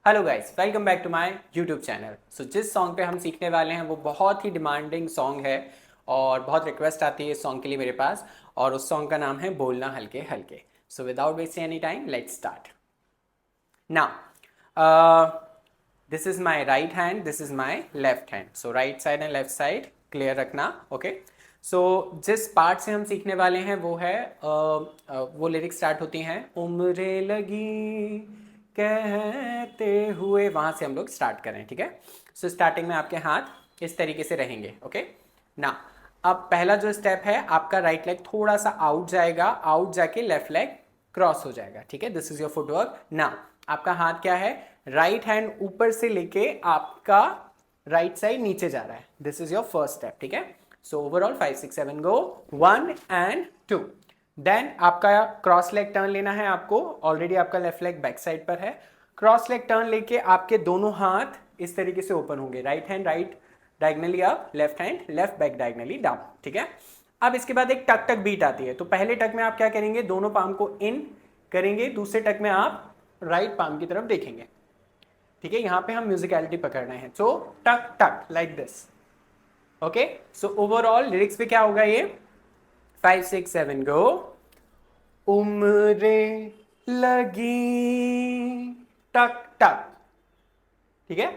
Hello guys, welcome back to my YouTube channel. So जिस song पे हम सीखने वाले हैं वो बहुत ही डिमांडिंग सॉन्ग है और बहुत रिक्वेस्ट आती है इस सॉन्ग के लिए मेरे पास। और उस सॉन्ग का नाम है बोलना हल्के हल्के। So without wasting any time, let's start now. This is my right hand, this is my left hand. So right side and left side clear रखना। ओके। सो जिस पार्ट से हम सीखने वाले हैं वो है वो लिरिक्स स्टार्ट होती हैं उम्र लगी कहते हुए, वहां से हम लोग स्टार्ट करें। ठीक है। सो स्टार्टिंग में आपके हाथ इस तरीके से रहेंगे। ओके ना। अब पहला जो स्टेप है, आपका राइट लेग थोड़ा सा आउट जाएगा, आउट जाके लेफ्ट लेग क्रॉस हो जाएगा। ठीक है, दिस इज योर फुटवर्क। ना आपका हाथ क्या है, राइट हैंड ऊपर से लेके आपका राइट साइड नीचे जा रहा है। This is your first step. ठीक है। So overall 5 6 7 go, 1 and 2। Then आपका क्रॉस लेग टर्न लेना है आपको। ऑलरेडी आपका लेफ्ट लेग बैक साइड पर है। क्रॉस लेग टर्न लेके आपके दोनों हाथ इस तरीके से ओपन होंगे। Right hand right diagonally up, left hand left back diagonally down. ठीक है। अब इसके बाद एक टक टक बीट आती है। तो पहले टक में आप क्या करेंगे, दोनों पाम को इन करेंगे, दूसरे टक में आप राइट पाम की तरफ देखेंगे। ठीक है, यहां पे हम म्यूजिकलिटी पकड़ रहे हैं। सो टक टक like this. Okay. So overall lyrics पे क्या होगा ये, 5 6 7 गो। उम्रे लगी टक टक। ठीक है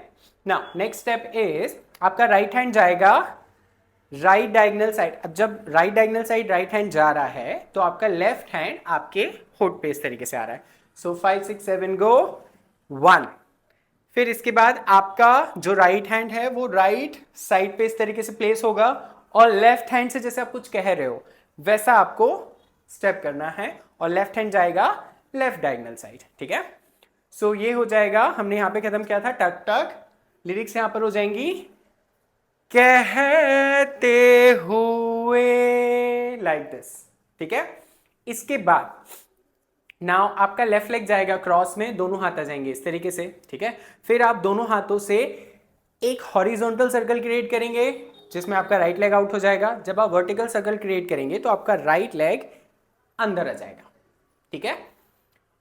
ना। नेक्स्ट स्टेप इज आपका राइट हैंड जाएगा राइट डायगोनल साइड। अब जब right diagonal side right hand जा रहा है तो आपका लेफ्ट हैंड आपके होठ पे इस तरीके से आ रहा है। सो 5 6 7 गो, 1। फिर इसके बाद आपका जो राइट हैंड है वो राइट साइड पे इस तरीके से प्लेस होगा और लेफ्ट हैंड से जैसे आप कुछ कह रहे हो वैसा आपको स्टेप करना है और लेफ्ट हैंड जाएगा लेफ्ट डायगोनल साइड। ठीक है। सो ये हो जाएगा, हमने यहां पे खत्म किया था टक टक। लिरिक्स यहां पर हो जाएंगी कहते हुए, लाइक दिस। ठीक है। इसके बाद नाउ आपका लेफ्ट लेग जाएगा क्रॉस में, दोनों हाथ आ जाएंगे इस तरीके से। ठीक है। फिर आप दोनों हाथों से एक हॉरिजॉन्टल सर्कल क्रिएट करेंगे जिसमें आपका राइट लेग आउट हो जाएगा। जब आप वर्टिकल सर्कल क्रिएट करेंगे तो आपका राइट लेग अंदर आ जाएगा। ठीक है।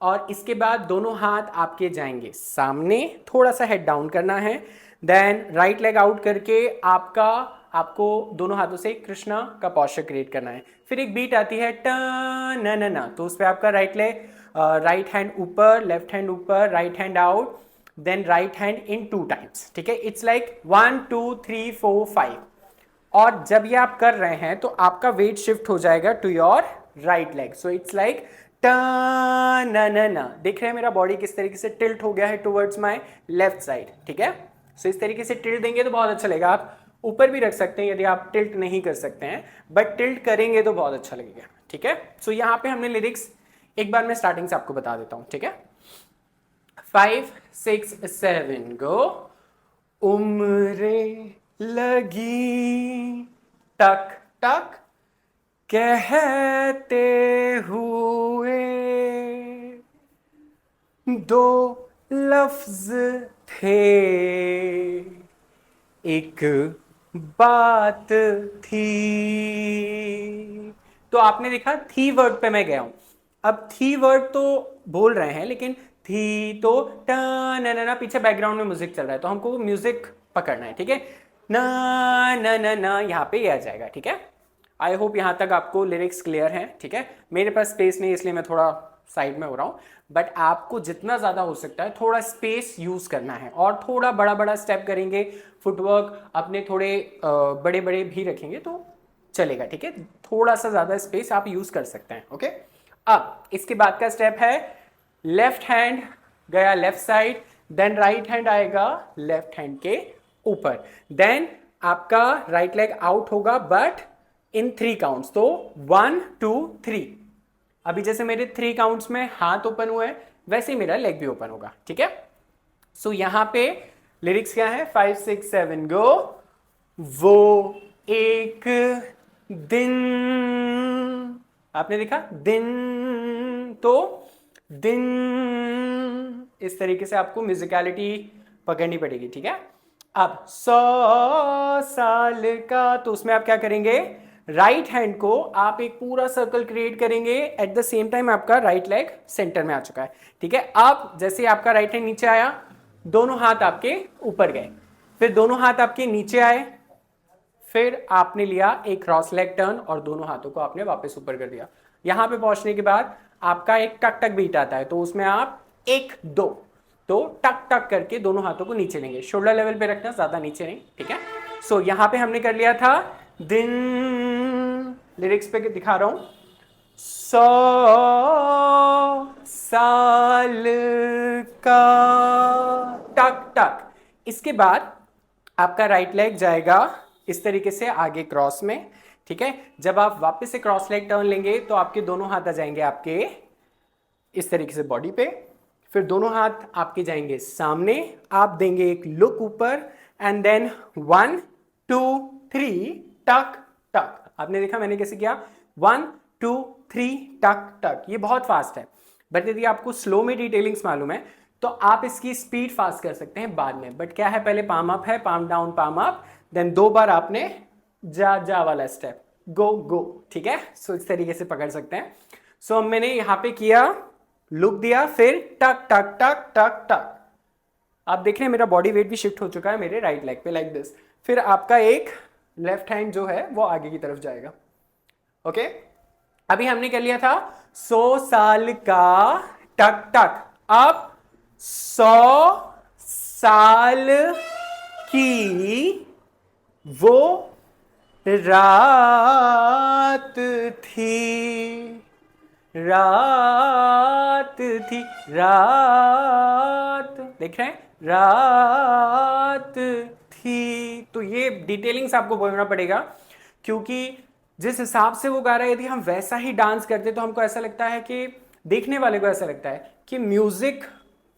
और इसके बाद दोनों हाथ आपके जाएंगे सामने, थोड़ा सा हेड डाउन करना है। देन राइट लेग आउट करके आपको दोनों हाथों से कृष्णा का पॉस्चर क्रिएट करना है। फिर एक बीट आती है टन न न, तो उस पर आपका राइट लेग राइट हैंड ऊपर, लेफ्ट हैंड ऊपर, right hand out, then right hand in 2 times. ठीक है। It's like 1 2 3 4 5। और जब ये आप कर रहे हैं तो आपका वेट शिफ्ट हो जाएगा to your right leg. So it's like न। देख रहे हैं मेरा बॉडी किस तरीके से टिल्ट हो गया है टुवर्ड्स माय लेफ्ट साइड। ठीक है। सो इस तरीके से टिल्ट देंगे तो बहुत अच्छा लगेगा। आप ऊपर भी रख सकते हैं यदि आप टिल्ट नहीं कर सकते हैं, बट टिल्ट करेंगे तो बहुत अच्छा लगेगा। ठीक है। सो यहाँ पे हमने लिरिक्स एक बार मैं स्टार्टिंग से आपको बता देता हूं। ठीक है। 5 6 7 गो। उम्रे लगी टक टक कहते हुए, दो लफ्ज थे एक बात थी। तो आपने देखा थी वर्ड पे मैं गया हूं। अब थी वर्ड तो बोल रहे हैं लेकिन थी तो ना पीछे बैकग्राउंड में म्यूजिक चल रहा है तो हमको म्यूजिक पकड़ना है। ठीक है। ना ना ना ना यहाँ पे आ जाएगा। ठीक है। आई होप यहाँ तक आपको लिरिक्स क्लियर हैं। ठीक है। मेरे पास स्पेस नहीं इसलिए मैं थोड़ा साइड में हो रहा हूँ, बट आपको जितना ज़्यादा हो सकता है थोड़ा स्पेस यूज़ करना है और थोड़ा बड़ा बड़ा स्टेप करेंगे, फुटवर्क अपने थोड़े बड़े बड़े भी रखेंगे तो चलेगा। ठीक है। थोड़ा सा ज़्यादा स्पेस आप यूज़ कर सकते हैं। ओके। अब इसके बाद का स्टेप है लेफ्ट हैंड गया left side, then right hand आएगा लेफ्ट हैंड के ऊपर, देन आपका राइट लेग आउट होगा बट इन 3 काउंट्स। तो 1 2 3। अभी जैसे मेरे 3 काउंट्स में हाथ ओपन हुए हैं वैसे ही मेरा लेग भी ओपन होगा। ठीक है। सो यहां पे लिरिक्स क्या है, 5 6 7 गो। वो एक दिन, आपने देखा दिन, तो दिन इस तरीके से आपको म्यूजिकलिटी पकड़नी पड़ेगी। ठीक है। अब 100 साल का, तो उसमें आप क्या करेंगे, राइट हैंड को आप एक पूरा सर्कल क्रिएट करेंगे। एट द सेम टाइम आपका राइट लेग सेंटर में आ चुका है। ठीक है। अब जैसे आपका राइट हैंड नीचे आया दोनों हाथ आपके ऊपर गए, फिर दोनों हाथ आपके नीचे आए, फिर आपने लिया एक क्रॉस लेग टर्न और दोनों हाथों को आपने वापस ऊपर कर दिया। यहां पे पहुंचने के बाद आपका एक टक टक बीट आता है, तो उसमें आप 1 2 तो टक टक करके दोनों हाथों को नीचे लेंगे, शोल्डर लेवल पे रखना, ज्यादा नीचे नहीं, ठीक है। सो यहां पे हमने कर लिया था दिन, लिरिक्स पे दिखा रहा हूं, 100 साल का टक टक। इसके बाद आपका राइट लेग जाएगा इस तरीके से आगे क्रॉस में, ठीक है। जब आप वापस से क्रॉस लेग टर्न लेंगे तो आपके दोनों हाथ आ जाएंगे आपके इस तरीके से बॉडी पे, फिर दोनों हाथ आपके जाएंगे सामने, आप देंगे एक लुक ऊपर एंड देन 1 2 3 टक टक। आपने देखा मैंने कैसे किया, 1 2 3 टक टक। ये बहुत फास्ट है, बट यदि आपको स्लो में डिटेलिंग्स मालूम है तो आप इसकी स्पीड फास्ट कर सकते हैं बाद में। बट क्या है, पहले पाम अप है, palm down palm up, then 2 बार आपने जा जा वाला स्टेप, गो गो, ठीक है। सो इस तरीके से पकड़ सकते हैं। सो मैंने यहां पे किया, लुक दिया, फिर टक टक टक टक टक। आप देख रहे हैं मेरा बॉडी वेट भी शिफ्ट हो चुका है मेरे राइट लेग पे, लाइक दिस। फिर आपका एक लेफ्ट हैंड जो है वो आगे की तरफ जाएगा, ओके। अभी हमने कर लिया था 100 साल का टक टक। अब 100 साल की वो रात थी, रात थी, रात, देख रहे हैं, रात थी। तो ये डिटेलिंग्स आपको बोलना पड़ेगा, क्योंकि जिस हिसाब से वो गा रहा है यदि हम वैसा ही डांस करते तो हमको ऐसा लगता है कि, देखने वाले को ऐसा लगता है कि म्यूजिक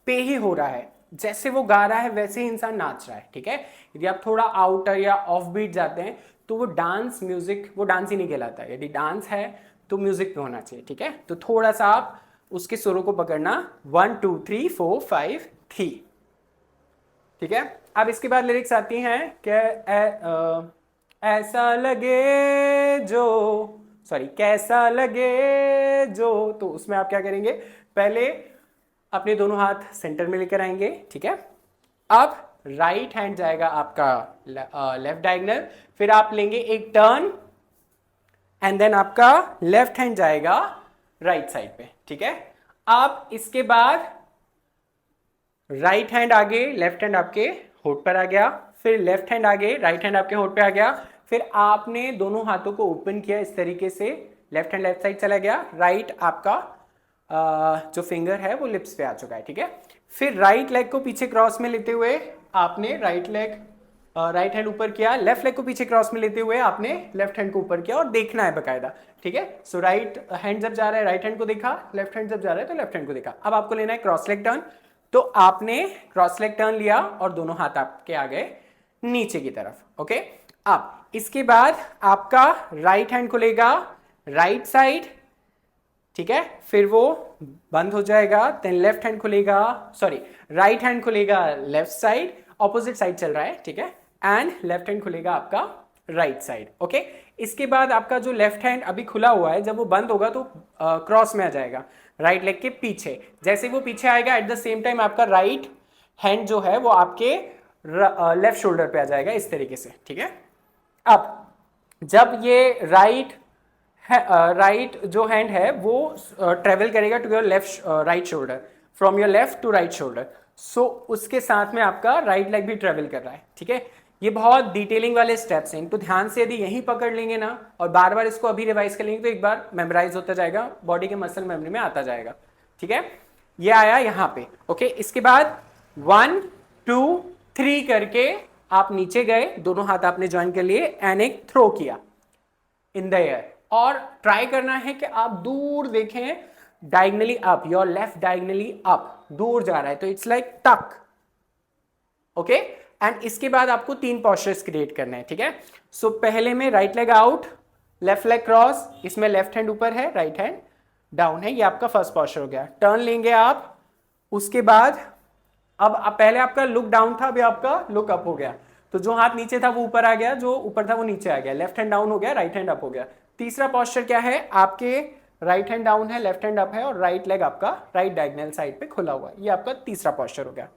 पे ही हो रहा है, जैसे वो गा रहा है वैसे ही इंसान नाच रहा है, ठीक है। यदि आप थोड़ा आउटर या ऑफ बीट जाते हैं तो वो डांस म्यूजिक, वो डांस ही नहीं कहलाता है। यदि डांस है तो म्यूजिक पे होना चाहिए, ठीक है। तो थोड़ा सा आप उसके सुरों को पकड़ना, 1 2 3 4 5 3, ठीक है। अब इसके बाद लिरिक्स आती हैं कि ऐसा लगे जो, सॉरी, कैसा लगे जो। तो उसमें आप क्या करेंगे, पहले अपने दोनों हाथ सेंटर में लेकर आएंगे, ठीक है। अब राइट हैंड जाएगा आपका लेफ्ट डायगोनल, फिर आप लेंगे एक टर्न एंड देन आपका लेफ्ट हैंड जाएगा राइट साइड पे, ठीक है। अब इसके बाद राइट हैंड आगे, लेफ्ट हैंड आपके होठ पर आ गया, फिर लेफ्ट हैंड आगे, राइट हैंड आपके होठ पे आ गया, फिर आपने दोनों हाथों को ओपन किया इस तरीके से, लेफ्ट हैंड लेफ्ट साइड चला गया, राइट आपका जो फिंगर है वो लिप्स पे आ चुका है, ठीक है। फिर राइट लेग को पीछे क्रॉस में लेते हुए आपने राइट हैंड ऊपर किया, लेफ्ट लेग को पीछे क्रॉस में लेते हुए आपने लेफ्ट हैंड को ऊपर किया, और देखना है बकायदा, ठीक है। सो राइट हैंड जब जा रहा है राइट हैंड को देखा, लेफ्ट हैंड जब जा रहा है तो लेफ्ट हैंड को देखा। अब आपको लेना है क्रॉस लेग टर्न, तो आपने क्रॉस लेग टर्न लिया और दोनों हाथ आपके आ गए नीचे की तरफ, ओके। अब इसके बाद आपका राइट हैंड खुलेगा राइट साइड, ठीक है, फिर वो बंद हो जाएगा, देन लेफ्ट हैंड खुलेगा, सॉरी, राइट हैंड खुलेगा लेफ्ट साइड, ऑपोजिट साइड चल रहा है, ठीक है, एंड लेफ्ट हैंड खुलेगा आपका राइट साइड, ओके। इसके बाद आपका जो लेफ्ट हैंड अभी खुला हुआ है, जब वो बंद होगा तो क्रॉस में आ जाएगा राइट लेग के पीछे। जैसे वो पीछे आएगा एट द सेम टाइम आपका राइट हैंड जो है वो आपके लेफ्ट शोल्डर पे आ जाएगा इस तरीके से, ठीक है। अब जब ये राइट जो हैंड है वो ट्रेवल करेगा to your left right shoulder, from your left to right shoulder, so उसके साथ में आपका राइट लेग भी ट्रेवल कर रहा है, ठीक है। ये बहुत डिटेलिंग वाले स्टेप्स हैं, इनको ध्यान से यदि यहीं पकड़ लेंगे ना और बार बार इसको अभी रिवाइज कर लेंगे तो एक बार मेमोराइज होता जाएगा, बॉडी के मसल मेमोरी में आता जाएगा, ठीक है। ये आया यहाँ पे, ओके। इसके बाद 1 2 3 करके आप नीचे गए, दोनों हाथ आपने ज्वाइन कर लिए एंड एक थ्रो किया इन द एयर, और ट्राई करना है कि आप दूर देखें, diagonally up, your left diagonally up, दूर जा रहा है तो इट्स लाइक टक, ओके। एंड इसके बाद आपको 3 पोस्चर्स क्रिएट करना है, ठीक है। सो पहले में right leg out, left leg cross, इसमें लेफ्ट हैंड ऊपर है, राइट हैंड डाउन है, ये आपका फर्स्ट पोस्चर हो गया। टर्न लेंगे आप, उसके बाद अब पहले आपका लुक डाउन था, अभी आपका लुक अप हो गया, तो जो हाथ नीचे था वो ऊपर आ गया, जो ऊपर था वो नीचे आ गया, लेफ्ट हैंड डाउन हो गया, राइट हैंड अप हो गया। तीसरा पोस्चर क्या है, आपके राइट हैंड डाउन है, लेफ्ट हैंड अप है, और राइट लेग आपका राइट डायगोनल साइड पे खुला हुआ है, ये आपका तीसरा पोस्चर हो गया।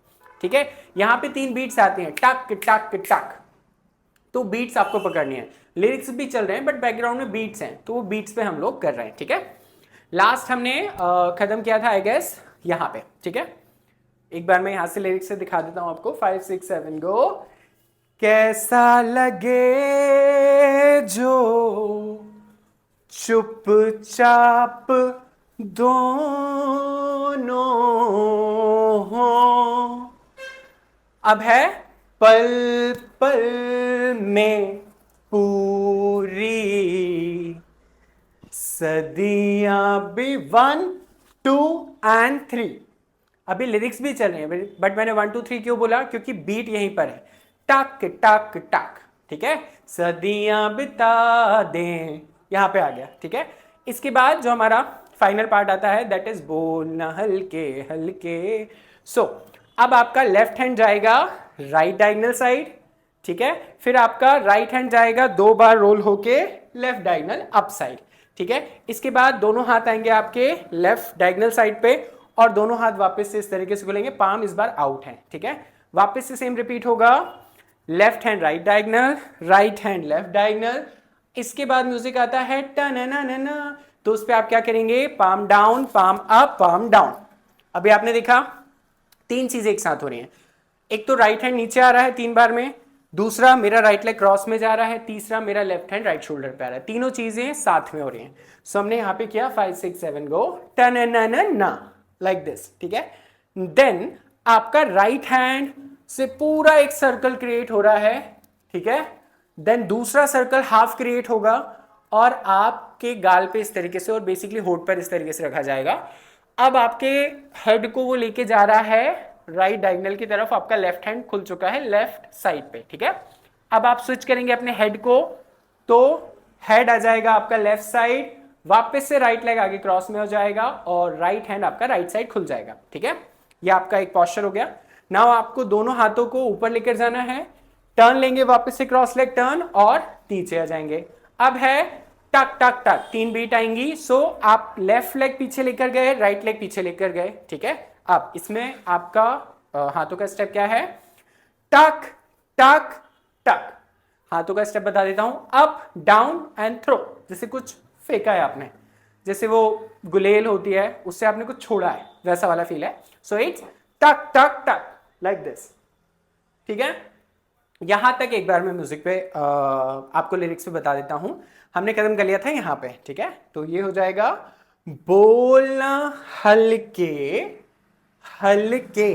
ठीक है। यहाँ पे 3 बीट्स आती हैं, टक टक टक, तो बीट्स आपको पकड़नी है। लिरिक्स भी चल रहे हैं बट बैकग्राउंड में बीट्स हैं, तो वो बीट्स पे हम लोग कर रहे हैं, ठीक है। लास्ट हमने खत्म किया था आई गेस यहाँ पे, ठीक है। एक बार मैं यहाँ से लिरिक्स से दिखा देता हूँ आपको, 5 6 7 गो। कैसा लगे जो चुपचाप दोनों हो, अब है पल पल में पूरी सदियां भी 1 2 एंड 3। अभी लिरिक्स भी चल रहे हैं बट मैंने 1 2 3 क्यों बोला, क्योंकि बीट यहीं पर है, टक टक टक, ठीक है। सदियां बिता दें, यहां पे आ गया, ठीक है। इसके बाद जो हमारा फाइनल पार्ट आता है दैट इज बोलना हल्के हल्के। सो अब आपका लेफ्ट हैंड जाएगा राइट डायगोनल साइड, ठीक है। फिर आपका राइट हैंड जाएगा 2 बार रोल होके लेफ्ट डायगोनल अप साइड, ठीक है। इसके बाद दोनों हाथ आएंगे आपके लेफ्ट डायगोनल साइड पे और दोनों हाथ वापस से इस तरीके से खोलेंगे, पाम इस बार आउट है, ठीक है। वापस से सेम रिपीट होगा, left hand right diagonal, right hand left diagonal. इसके बाद म्यूजिक आता है टननननन, तो उस पे आप क्या करेंगे, palm down palm up palm down. अभी आपने देखा 3 चीजें एक साथ हो रही हैं, एक तो राइट हैंड नीचे आ रहा है 3 बार में, दूसरा मेरा राइट लेग क्रॉस में जा रहा है, तीसरा मेरा लेफ्ट हैंड राइट शोल्डर पे आ रहा है, तीनों चीजें साथ में हो रही हैं। सो हमने यहाँ पे किया 5 6 7 गो टनननन लाइक दिस, ठीक है। देन आपका राइट हैंड से पूरा एक सर्कल क्रिएट हो रहा है, ठीक है। देन दूसरा सर्कल हाफ क्रिएट होगा और आपके गाल पे इस तरीके से और बेसिकली होठ पर इस तरीके से रखा जाएगा। अब आपके हेड को वो लेके जा रहा है राइट डायगोनल की तरफ, आपका लेफ्ट हैंड खुल चुका है लेफ्ट साइड पे, ठीक है। अब आप स्विच करेंगे अपने हेड को, तो हेड आ जाएगा आपका लेफ्ट साइड, वापस से राइट लेग आगे क्रॉस में हो जाएगा और राइट हैंड आपका राइट साइड खुल जाएगा, ठीक है। ये आपका एक पोस्चर हो गया। नाउ आपको दोनों हाथों को ऊपर लेकर जाना है, टर्न लेंगे वापस से क्रॉस लेग टर्न और नीचे आ जाएंगे। अब है टक टक टक, 3 बीट आएंगी। सो आप लेफ्ट लेग पीछे लेकर गए, राइट लेग पीछे लेकर गए, ठीक है। अब इसमें आपका हाथों का स्टेप क्या है, टक टक टक। हाथों का स्टेप बता देता हूं, अप डाउन एंड थ्रो, जैसे कुछ फेंका है आपने, जैसे वो गुलेल होती है उससे आपने कुछ छोड़ा है, वैसा वाला फील है। सो इट्स टक टक टक लाइक दिस, ठीक है। यहां तक एक बार मैं म्यूजिक पे आपको लिरिक्स पे बता देता हूं। हमने कदम कर लिया था यहां पे, ठीक है। तो ये हो जाएगा बोलना हल्के हल्के,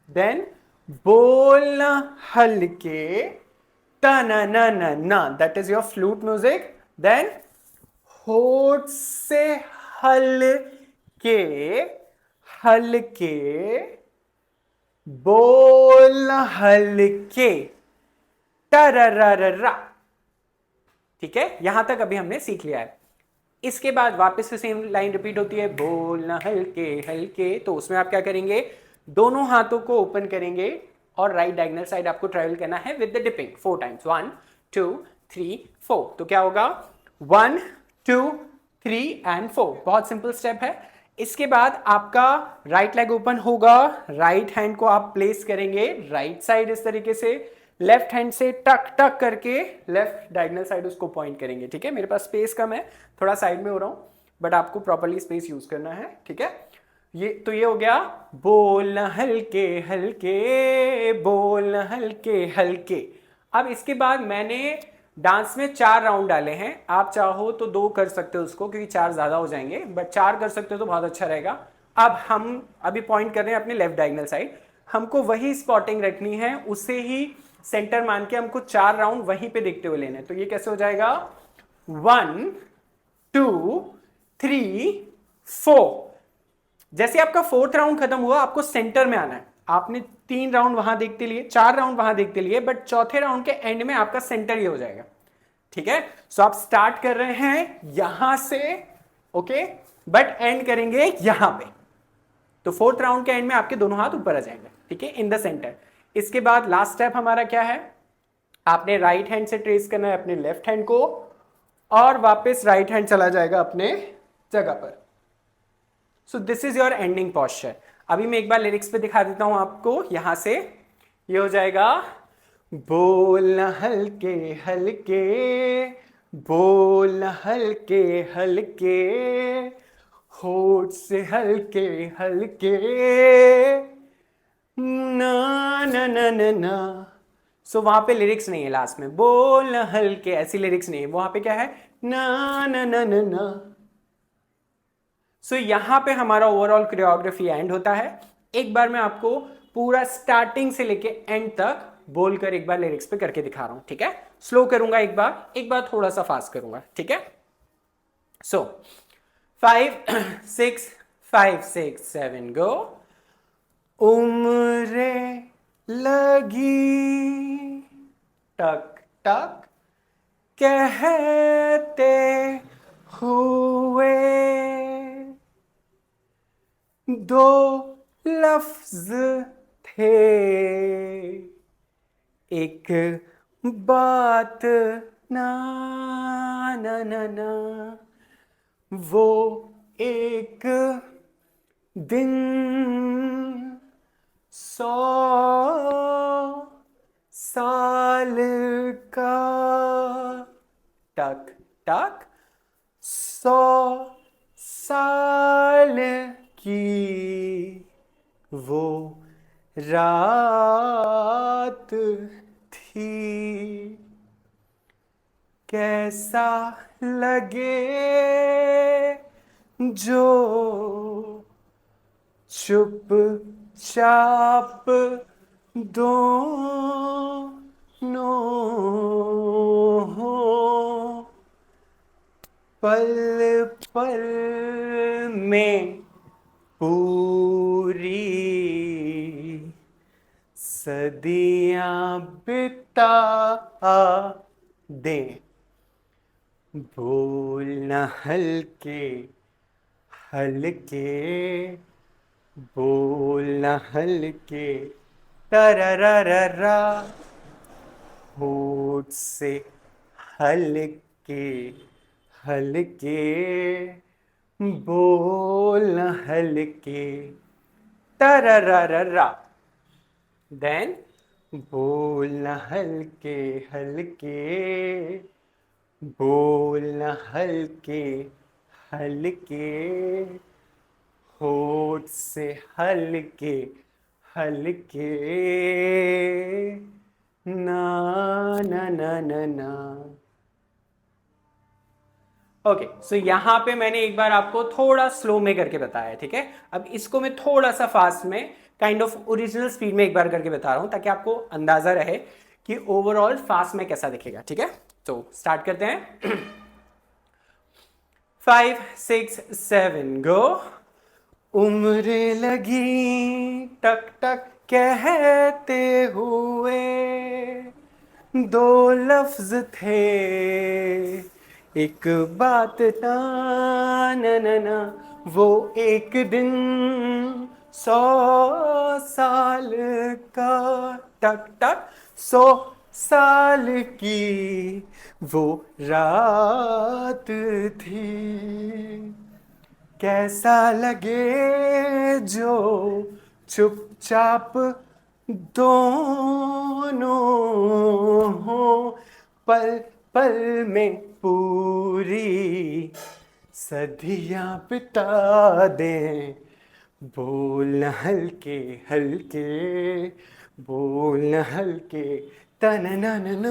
देन बोलना हल्के टनननन, that is your flute music. Then होठ से हल्के हल्के बोलना हल्के टररररा, ठीक है। यहां तक अभी हमने सीख लिया है। इसके बाद वापस से सेम लाइन रिपीट होती है, बोलना हल्के हल्के। तो उसमें आप क्या करेंगे, दोनों हाथों को ओपन करेंगे और राइट डायगोनल साइड आपको ट्रेवल करना है विद द डिपिंग 4 टाइम्स, 1 2 3 4। तो क्या होगा 1 2 3 एंड 4, बहुत सिंपल स्टेप है। इसके बाद आपका राइट लेग ओपन होगा, राइट हैंड को आप प्लेस करेंगे राइट साइड इस तरीके से, लेफ्ट हैंड से टक टक करके लेफ्ट डायगोनल साइड उसको पॉइंट करेंगे, ठीक है। मेरे पास स्पेस कम है, थोड़ा साइड में हो रहा हूं, बट आपको प्रॉपर्ली स्पेस यूज करना है, ठीक है। ये हो गया बोलना हल्के हल्के बोलना हल्के हल्के। अब इसके बाद मैंने डांस में 4 राउंड डाले हैं, आप चाहो तो 2 कर सकते हो उसको, क्योंकि 4 ज्यादा हो जाएंगे, बट 4 कर सकते हो तो बहुत अच्छा रहेगा। अब हम अभी पॉइंट कर रहे हैं अपने लेफ्ट डायगोनल साइड, हमको वही स्पॉटिंग रखनी है, उससे ही सेंटर मान के हमको 4 राउंड वहीं पे देखते हुए लेने। तो ये कैसे हो जाएगा 1 2 3 4। जैसे आपका 4th राउंड खत्म हुआ, आपको सेंटर में आना है। आपने 3 राउंड वहां देखते लिए, 4 राउंड वहां देखते लिए, बट चौथे राउंड के एंड में आपका सेंटर ही हो जाएगा, ठीक है। सो आप स्टार्ट कर रहे हैं यहां से, ओके, बट एंड करेंगे यहां पे। तो 4th राउंड के एंड में आपके दोनों हाथ ऊपर आ जाएंगे, ठीक है, इन द सेंटर। इसके बाद लास्ट स्टेप हमारा क्या है, आपने राइट हैंड से ट्रेस करना है अपने लेफ्ट हैंड को और वापस राइट हैंड चला जाएगा अपने जगह पर। So this is your ending posture. अभी मैं एक बार लिरिक्स पे दिखा देता हूं आपको यहां से। ये हो जाएगा, बोलना हल्के हल्के, बोलना हल्के हल्के, होठ से हल्के हल्के, ना ना ना ना ना। सो वहां पे लिरिक्स नहीं है लास्ट में, बोलना हल्के, ऐसी लिरिक्स नहीं है, वहां पे क्या है, ना ना ना ना ना। सो यहां पे हमारा ओवरऑल कोरियोग्राफी एंड होता है। एक बार मैं आपको पूरा स्टार्टिंग से लेके एंड तक बोलकर एक बार लिरिक्स पे करके दिखा रहा हूं, ठीक है। स्लो करूंगा एक बार थोड़ा सा फास्ट करूंगा, ठीक है। सो 5 6 5 6 7 गो। उम्रे लगी टक टक कहते हुए, दो लफ्ज थे एक बात ना ना ना ना, वो एक दिन 100 साल का, टक टक 100 साल की वो रात थी, कैसा लगे जो चुप चाप दोनों हो, पल पल में पूरी सदियां बिता दे, बोलना हल्के हल्के, बोलना हल्के तररररा, होठ से हल्के हल्के, बोलना हल्के तररररा, देन बोलना हल्के हल्के, बोलना हल्के हल्के, होठ से हल्के हल्के, ना ना ना ना ना। ओके, सो यहां पे मैंने एक बार आपको थोड़ा स्लो में करके बताया, ठीक है। अब इसको मैं थोड़ा सा फास्ट में, काइंड ऑफ ओरिजिनल स्पीड में एक बार करके बता रहा हूं, ताकि आपको अंदाजा रहे कि ओवरऑल फास्ट में कैसा दिखेगा, ठीक है। तो स्टार्ट करते हैं। 5 6 7 गो। उम्र लगी टक टक कहते हुए, दो लफ्ज थे एक बात ना ना ना ना, वो एक दिन 100 साल का, टक टक 100 साल की वो रात थी, कैसा लगे जो चुपचाप दोनों हो, पल पल में पूरी सदियां बिता दें, बोलना हल्के हल्के, बोलना हल्के तन नन,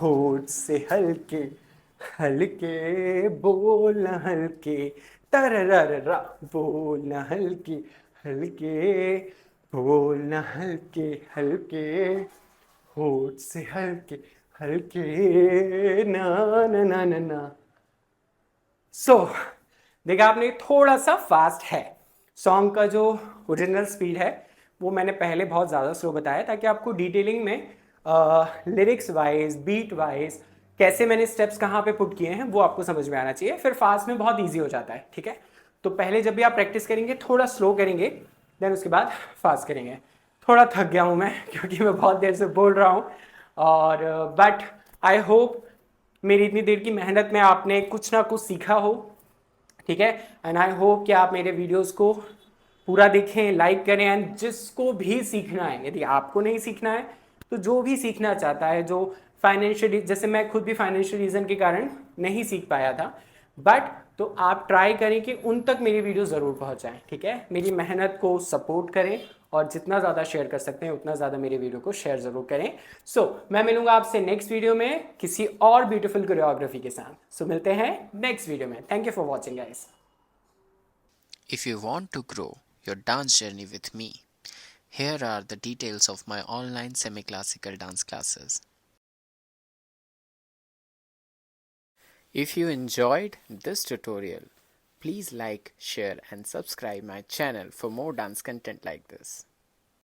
होठ से हल्के हल्के, बोलना हल्के तरररा, बोलना हल्के हल्के, बोलना हल्के हल्के, होठ से हल्के हल्के, ना ना ना ना ना। सो देखा आपने, थोड़ा सा फास्ट है। सॉन्ग का जो ओरिजिनल स्पीड है वो मैंने पहले बहुत ज़्यादा स्लो बताया, ताकि आपको डिटेलिंग में लिरिक्स वाइज बीट वाइज कैसे मैंने स्टेप्स कहाँ पे पुट किए हैं वो आपको समझ में आना चाहिए। फिर फास्ट में बहुत ईजी हो जाता है, ठीक है। तो पहले जब भी आप प्रैक्टिस करेंगे थोड़ा स्लो करेंगे, देन उसके बाद फास्ट करेंगे। थोड़ा थक गया हूँ मैं क्योंकि मैं बहुत देर से बोल रहा हूँ, और बट आई होप मेरी इतनी देर की मेहनत में आपने कुछ ना कुछ सीखा हो, ठीक है। एंड आई होप कि आप मेरे वीडियोस को पूरा देखें, लाइक करें, एंड जिसको भी सीखना है, यदि आपको नहीं सीखना है तो जो भी सीखना चाहता है, जो फाइनेंशियल, जैसे मैं खुद भी फाइनेंशियल रीज़न के कारण नहीं सीख पाया था, बट तो आप ट्राई करें कि उन तक मेरी वीडियो ज़रूर पहुंचाएं, ठीक है। मेरी मेहनत को सपोर्ट करें और जितना ज़्यादा शेयर कर सकते हैं उतना ज़्यादा मेरी वीडियो को शेयर ज़रूर करें। सो मैं मिलूंगा आपसे नेक्स्ट वीडियो में किसी और ब्यूटीफुल कोरियोग्राफी के साथ। सो मिलते हैं नेक्स्ट वीडियो में। Thank you for watching guys. If you want to grow your dance journey with me, here are the details of my online semi-classical dance classes. If you enjoyed this tutorial, please like, share and subscribe my channel for more dance content like this.